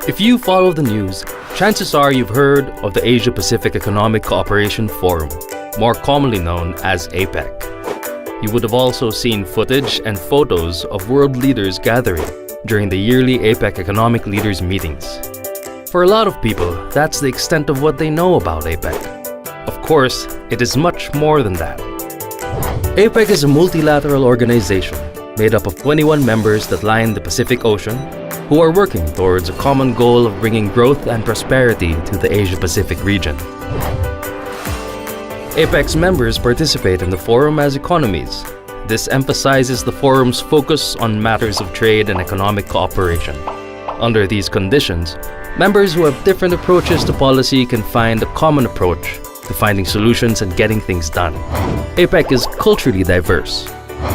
If you follow the news, chances are you've heard of the Asia-Pacific Economic Cooperation Forum, more commonly known as APEC. You would have also seen footage and photos of world leaders gathering during the yearly APEC Economic Leaders meetings. For a lot of people, that's the extent of what they know about APEC. Of course, it is much more than that. APEC is a multilateral organization made up of 21 members that line the Pacific Ocean, who are working towards a common goal of bringing growth and prosperity to the Asia-Pacific region. APEC's members participate in the forum as economies. This emphasizes the forum's focus on matters of trade and economic cooperation. Under these conditions, members who have different approaches to policy can find a common approach to finding solutions and getting things done. APEC is culturally diverse.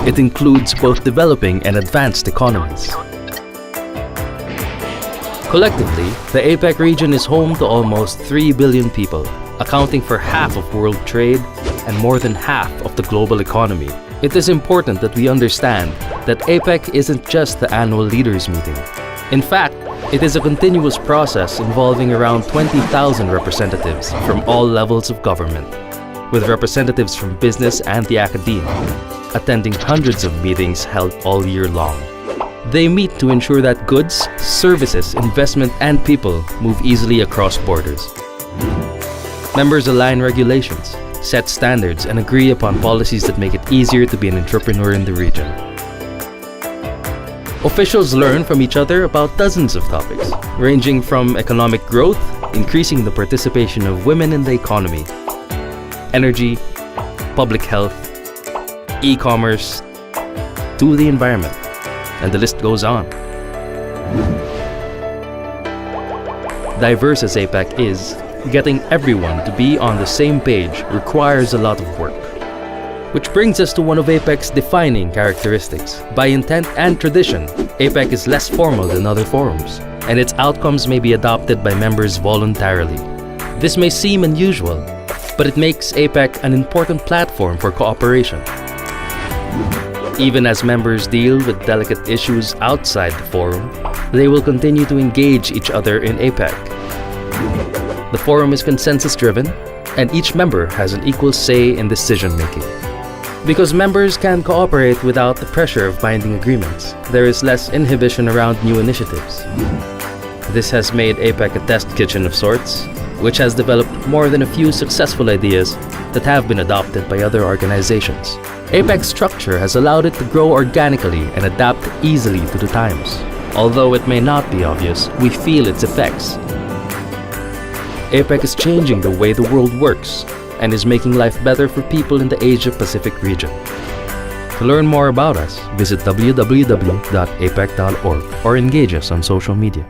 It includes both developing and advanced economies. Collectively, the APEC region is home to almost 3 billion people, accounting for half of world trade and more than half of the global economy. It is important that we understand that APEC isn't just the annual leaders meeting. In fact, it is a continuous process involving around 20,000 representatives from all levels of government, with representatives from business and the academia, attending hundreds of meetings held all year long. They meet to ensure that goods, services, investment, and people move easily across borders. Members align regulations, set standards, and agree upon policies that make it easier to be an entrepreneur in the region. Officials learn from each other about dozens of topics, ranging from economic growth, increasing the participation of women in the economy, energy, public health, e-commerce, to the environment, and the list goes on. Diverse as APEC is, getting everyone to be on the same page requires a lot of work. Which brings us to one of APEC's defining characteristics. By intent and tradition, APEC is less formal than other forums, and its outcomes may be adopted by members voluntarily. This may seem unusual, but it makes APEC an important platform for cooperation. Even as members deal with delicate issues outside the forum, they will continue to engage each other in APEC. The forum is consensus-driven, and each member has an equal say in decision-making. Because members can cooperate without the pressure of binding agreements, there is less inhibition around new initiatives. This has made APEC a test kitchen of sorts, which has developed more than a few successful ideas that have been adopted by other organizations. APEC's structure has allowed it to grow organically and adapt easily to the times. Although it may not be obvious, we feel its effects. APEC is changing the way the world works and is making life better for people in the Asia-Pacific region. To learn more about us, visit www.apec.org or engage us on social media.